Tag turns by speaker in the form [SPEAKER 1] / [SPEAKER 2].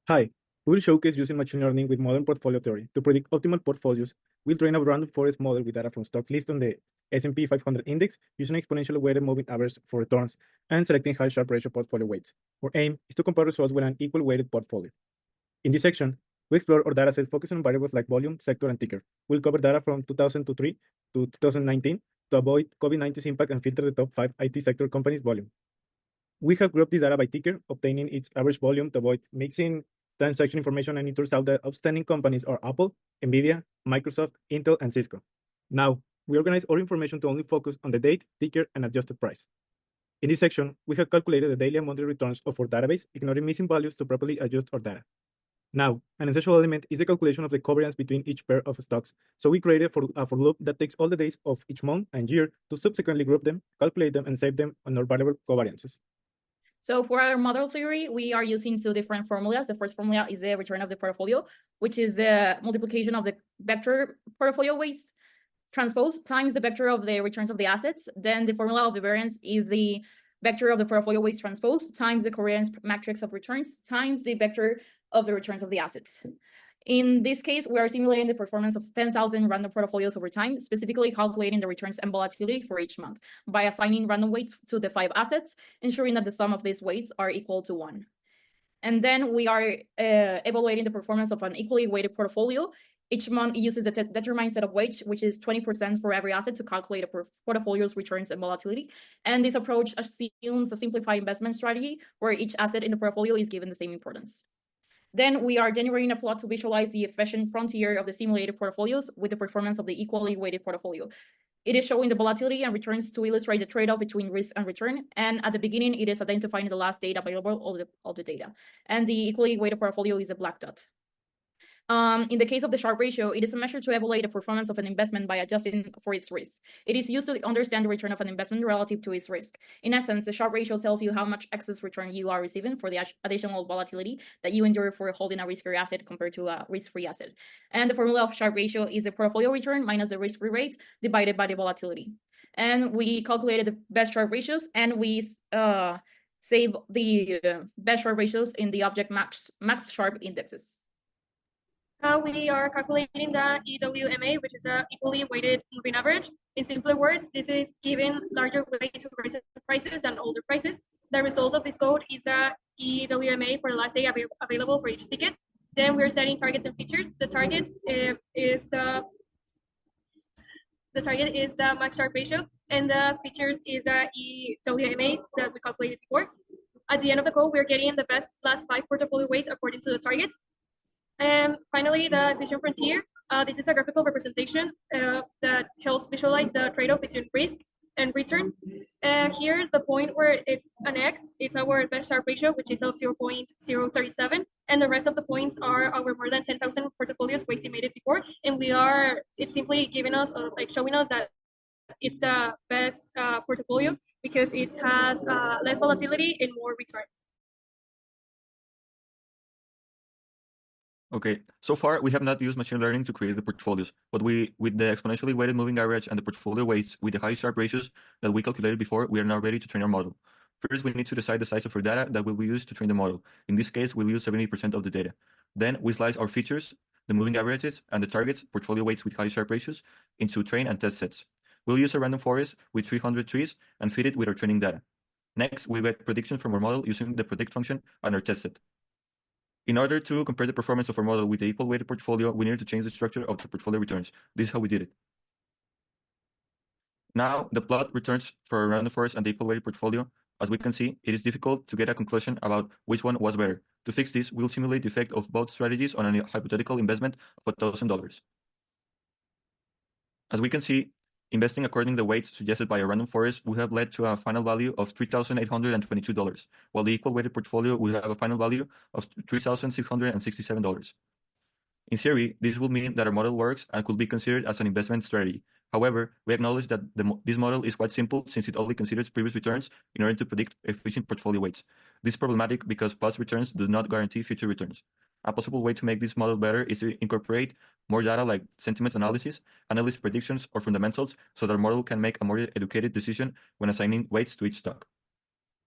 [SPEAKER 1] Hi, we will showcase using machine learning with modern portfolio theory to predict optimal portfolios. We'll train a random forest model with data from stock list on the S&P 500 index using exponentially weighted moving average for returns and selecting high Sharpe ratio portfolio weights. Our aim is to compare results with an equal weighted portfolio. In this section, we explore our dataset focusing on variables like volume, sector, and ticker. We'll cover data from 2003 to 2019 to avoid COVID-19's impact and filter the top 5 IT sector companies' volume. We have grouped this data by ticker, obtaining its average volume to avoid mixing transaction information, and it turns out that outstanding companies are Apple, Nvidia, Microsoft, Intel, and Cisco. Now, we organize all information to only focus on the date, ticker, and adjusted price. In this section, we have calculated the daily and monthly returns of our database, ignoring missing values to properly adjust our data. Now, an essential element is the calculation of the covariance between each pair of stocks. So we created a for loop that takes all the days of each month and year to subsequently group them, calculate them, and save them on our variable covariances.
[SPEAKER 2] So for our model theory, we are using two different formulas. The first formula is the return of the portfolio, which is the multiplication of the vector portfolio weights transpose times the vector of the returns of the assets. Then the formula of the variance is the vector of the portfolio weights transpose times the covariance matrix of returns times the vector of the returns of the assets. In this case, we are simulating the performance of 10,000 random portfolios over time, specifically calculating the returns and volatility for each month by assigning random weights to the 5 assets, ensuring that the sum of these weights are equal to 1. And then we are evaluating the performance of an equally weighted portfolio. Each month it uses the determined set of weights, which is 20% for every asset, to calculate a portfolio's returns and volatility. And this approach assumes a simplified investment strategy where each asset in the portfolio is given the same importance. Then we are generating a plot to visualize the efficient frontier of the simulated portfolios with the performance of the equally weighted portfolio. It is showing the volatility and returns to illustrate the trade-off between risk and return. And at the beginning, it is identifying the last date available of the data. And the equally weighted portfolio is a black dot. In the case of the Sharpe ratio, it is a measure to evaluate the performance of an investment by adjusting for its risk. It is used to understand the return of an investment relative to its risk. In essence, the Sharpe ratio tells you how much excess return you are receiving for the additional volatility that you endure for holding a riskier asset compared to a risk-free asset. And the formula of Sharpe ratio is the portfolio return minus the risk-free rate divided by the volatility. And we calculated the best Sharpe ratios, and we save the best Sharpe ratios in the object max Sharpe indexes.
[SPEAKER 3] We are calculating the EWMA, which is an equally weighted moving average. In simpler words, this is giving larger weight to recent prices than older prices. The result of this code is the EWMA for the last day available for each ticket. Then we're setting targets and features. The target is the max Sharpe ratio, and the features is the EWMA that we calculated before. At the end of the code, we're getting the best last 5 portfolio weights according to the targets. And finally, the efficient frontier. This is a graphical representation that helps visualize the trade-off between risk and return. Here, the point where it's an X, it's our best Sharpe ratio, which is of 0.037. And the rest of the points are our more than 10,000 portfolios we estimated before. And it's simply giving us, showing us that it's the best portfolio because it has less volatility and more return.
[SPEAKER 4] Okay, so far we have not used machine learning to create the portfolios, but with the exponentially weighted moving average and the portfolio weights with the high Sharpe ratios that we calculated before, we are now ready to train our model. First, we need to decide the size of our data that will be used to train the model. In this case, we'll use 70% of the data. Then we slice our features, the moving averages, and the targets, portfolio weights with high Sharpe ratios, into train and test sets. We'll use a random forest with 300 trees and feed it with our training data. Next, we'll get predictions from our model using the predict function and our test set. In order to compare the performance of our model with the equal weighted portfolio, we needed to change the structure of the portfolio returns. This is how we did it. Now, the plot returns for a random forest and the equal weighted portfolio. As we can see, it is difficult to get a conclusion about which one was better. To fix this, we'll simulate the effect of both strategies on a hypothetical investment of $1,000. As we can see, investing according to the weights suggested by a random forest would have led to a final value of $3,822, while the equal weighted portfolio would have a final value of $3,667. In theory, this would mean that our model works and could be considered as an investment strategy. However, we acknowledge that this model is quite simple since it only considers previous returns in order to predict efficient portfolio weights. This is problematic because past returns do not guarantee future returns. A possible way to make this model better is to incorporate more data like sentiment analysis, analyst predictions, or fundamentals so that our model can make a more educated decision when assigning weights to each stock.